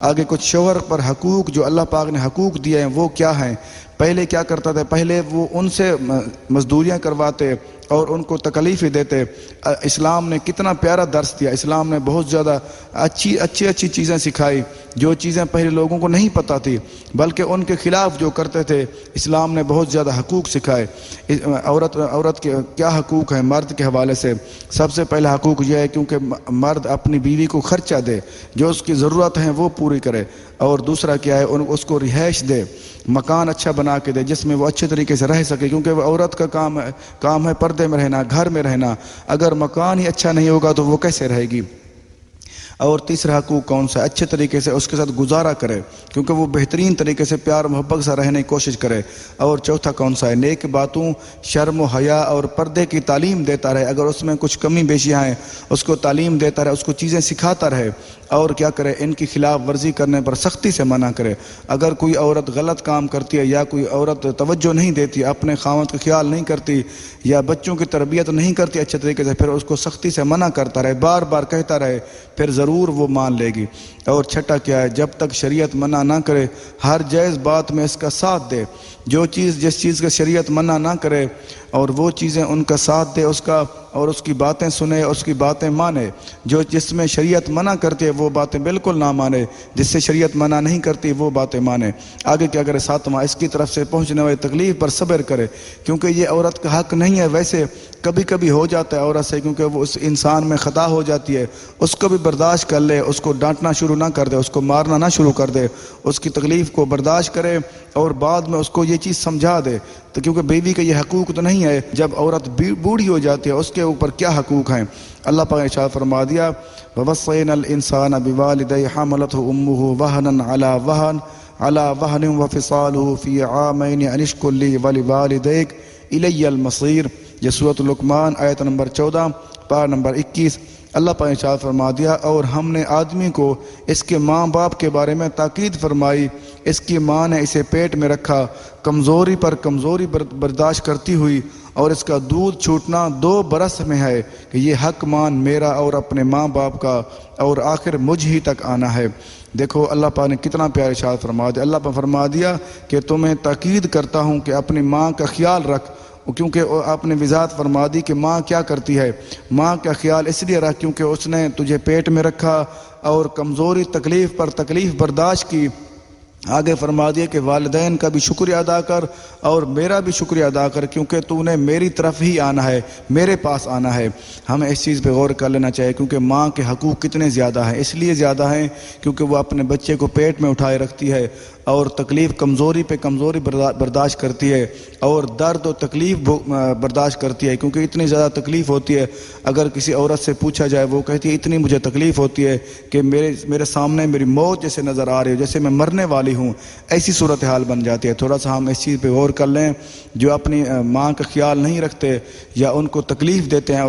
آگے کچھ شوہر پر حقوق جو اللہ پاک نے حقوق دیے ہیں وہ کیا ہیں۔ پہلے کیا کرتا تھا، پہلے وہ ان سے مزدوریاں کرواتے اور ان کو تکلیفیں دیتے۔ اسلام نے کتنا پیارا درس دیا، اسلام نے بہت زیادہ اچھی چیزیں سکھائی جو چیزیں پہلے لوگوں کو نہیں پتہ تھی، بلکہ ان کے خلاف جو کرتے تھے اسلام نے بہت زیادہ حقوق سکھائے۔ عورت کے کیا حقوق ہیں مرد کے حوالے سے؟ سب سے پہلا حقوق یہ ہے کیونکہ مرد اپنی بیوی کو خرچہ دے، جو اس کی ضرورت ہیں وہ پوری کرے، اور دوسرا کیا ہے اس کو رہائش دے، مکان اچھا بنا کے دے جس میں وہ اچھے طریقے سے رہ سکے، کیونکہ وہ عورت کا کام ہے پردے میں رہنا، گھر میں رہنا۔ اگر مکان ہی اچھا نہیں ہوگا تو وہ کیسے رہے گی؟ اور تیسرا حقوق کون سا؟ اچھے طریقے سے اس کے ساتھ گزارا کرے، کیونکہ وہ بہترین طریقے سے پیار محبت سے رہنے کی کوشش کرے۔ اور چوتھا کون سا ہے؟ نیک باتوں، شرم و حیا اور پردے کی تعلیم دیتا رہے، اگر اس میں کچھ کمی بیشیاں ہیں اس کو تعلیم دیتا رہے، اس کو چیزیں سکھاتا رہے، اور کیا کرے؟ ان کی خلاف ورزی کرنے پر سختی سے منع کرے۔ اگر کوئی عورت غلط کام کرتی ہے یا کوئی عورت توجہ نہیں دیتی، اپنے خاوند کا خیال نہیں کرتی یا بچوں کی تربیت نہیں کرتی اچھے طریقے سے، پھر اس کو سختی سے منع کرتا رہے، بار بار کہتا رہے، پھر ضرور وہ مان لے گی۔ اور چھٹا کیا ہے؟ جب تک شریعت منع نہ کرے ہر جائز بات میں اس کا ساتھ دے، جس چیز کا شریعت منع نہ کرے اور وہ چیزیں ان کا ساتھ دے اس کا، اور اس کی باتیں سنے، اس کی باتیں مانے۔ جس میں شریعت منع کرتی ہے وہ باتیں بالکل نہ مانے، جس سے شریعت منع نہیں کرتی وہ باتیں مانے۔ آگے کیا کرے؟ ساتواں، اس کی طرف سے پہنچنے والی تکلیف پر صبر کرے، کیونکہ یہ عورت کا حق نہیں ہے۔ ویسے کبھی کبھی ہو جاتا ہے عورت سے، کیونکہ وہ اس انسان میں خطا ہو جاتی ہے، اس کو بھی برداشت کر لے، اس کو ڈانٹنا شروع نہ کر دے، اس کو مارنا نہ شروع کر دے، اس کی تکلیف کو برداشت کرے اور بعد میں اس کو یہ چیز سمجھا دے۔ تو کیونکہ بیوی کا یہ حقوق تو نہیں ہے، جب عورت بوڑھی ہو جاتی ہے اس کے اوپر کیا حقوق ہیں؟ اللہ پاک نے ارشاد فرما دیا، وَوَصَّيْنَا الْإِنسَانَ بِوَالِدَيْهِ حَمَلَتْهُ أُمُّهُ وَهْنًا عَلَى وَهْنٍ وَفِصَالُهُ فِي عَامَيْنِ أَنِ اشْكُرْ لِي وَلِوَالِدَيْكَ إِلَيَّ الْمَصِيرُ۔ یہ سورۃ لقمان آیت نمبر 14 پارہ نمبر 21۔ اللہ پاک نے ارشاد فرما دیا، اور ہم نے آدمی کو اس کے ماں باپ کے بارے میں تاکید فرمائی، اس کی ماں نے اسے پیٹ میں رکھا، کمزوری پر کمزوری برداشت کرتی ہوئی، اور اس کا دودھ چھوٹنا 2 برس میں ہے کہ یہ حق مان میرا اور اپنے ماں باپ کا، اور آخر مجھ ہی تک آنا ہے۔ دیکھو اللہ پاک نے کتنا پیارا ارشاد فرما دیا۔ اللہ پاک فرما دیا کہ تمہیں تاکید کرتا ہوں کہ اپنی ماں کا خیال رکھ، کیونکہ آپ نے وضاحت فرما دی کہ ماں کیا کرتی ہے۔ ماں کا خیال اس لیے رکھ کیونکہ اس نے تجھے پیٹ میں رکھا اور کمزوری تکلیف پر تکلیف برداشت کی۔ آگے فرما دیا کہ والدین کا بھی شکریہ ادا کر اور میرا بھی شکریہ ادا کر، کیونکہ تو نے میری طرف ہی آنا ہے، میرے پاس آنا ہے۔ ہمیں اس چیز پہ غور کر لینا چاہیے، کیونکہ ماں کے حقوق کتنے زیادہ ہیں۔ اس لیے زیادہ ہیں کیونکہ وہ اپنے بچے کو پیٹ میں اٹھائے رکھتی ہے اور تکلیف کمزوری پہ کمزوری برداشت کرتی ہے، اور درد و تکلیف برداشت کرتی ہے، کیونکہ اتنی زیادہ تکلیف ہوتی ہے۔ اگر کسی عورت سے پوچھا جائے وہ کہتی ہے اتنی مجھے تکلیف ہوتی ہے کہ میرے سامنے میری موت جیسے نظر آ رہی ہے، جیسے میں مرنے والی ہوں، ایسی صورتحال بن جاتی ہے۔ تھوڑا سا ہم اس چیز پہ غور کر لیں، جو اپنی ماں کا خیال نہیں رکھتے یا ان کو تکلیف دیتے ہیں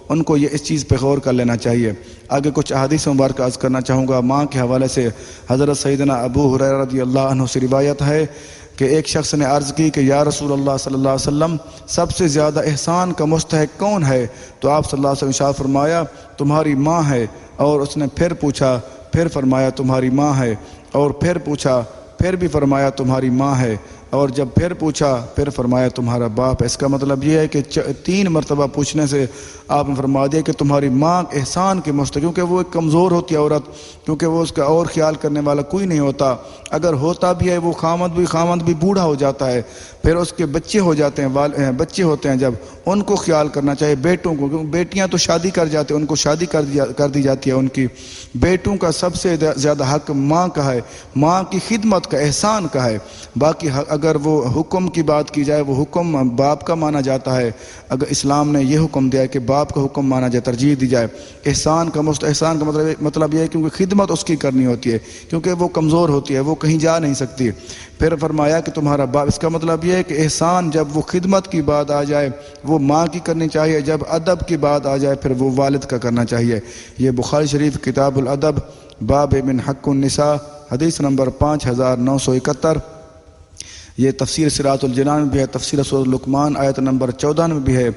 ان کو یہ اس چیز پہ غور کر لینا چاہیے۔ آگے کچھ احادیث مبارکہ عرض کرنا چاہوں گا ماں کے حوالے سے۔ حضرت سیدنا ابو ہریرہ رضی اللہ عنہ سے روایت ہے کہ ایک شخص نے عرض کی کہ یا رسول اللہ صلی اللہ علیہ وسلم، سب سے زیادہ احسان کا مستحق کون ہے؟ تو آپ صلی اللہ علیہ وسلم ارشاد فرمایا تمہاری ماں ہے، اور اس نے پھر پوچھا، پھر فرمایا تمہاری ماں ہے، اور پھر پوچھا، پھر بھی فرمایا تمہاری ماں ہے، اور جب پھر پوچھا پھر فرمایا تمہارا باپ۔ اس کا مطلب یہ ہے کہ 3 مرتبہ پوچھنے سے آپ نے فرما دیا کہ تمہاری ماں احسان کے مستحق، کیونکہ وہ ایک کمزور ہوتی ہے عورت، کیونکہ وہ اس کا اور خیال کرنے والا کوئی نہیں ہوتا۔ اگر ہوتا بھی ہے وہ خامد بھی بوڑھا ہو جاتا ہے، پھر اس کے بچے ہو جاتے ہیں، بچے ہوتے ہیں جب، ان کو خیال کرنا چاہیے، بیٹوں کو، کیونکہ بیٹیاں تو شادی کر جاتے ہیں، ان کو شادی کر دی جاتی ہے ان کی۔ بیٹوں کا سب سے زیادہ حق ماں کا ہے، ماں کی خدمت کا، احسان کا ہے۔ باقی اگر وہ حکم کی بات کی جائے، وہ حکم باپ کا مانا جاتا ہے۔ اگر اسلام نے یہ حکم دیا ہے کہ باپ کا حکم مانا جائے، ترجیح دی جائے۔ احسان کا مطلب یہ ہے کیونکہ خدمت اس کی کرنی ہوتی ہے، کیونکہ وہ کمزور ہوتی ہے، وہ کہیں جا نہیں سکتی۔ پھر فرمایا کہ تمہارا باپ، اس کا مطلب یہ ہے کہ احسان جب وہ خدمت کی بات آ جائے وہ ماں کی کرنی چاہیے، جب ادب کی بات آ جائے پھر وہ والد کا کرنا چاہیے۔ یہ بخاری شریف کتاب الادب باب من حق النساء حدیث نمبر 5971۔ یہ تفسیر صراط الجنان میں بھی ہے، تفسیر سورۃ لقمان آیت نمبر 14 میں بھی ہے۔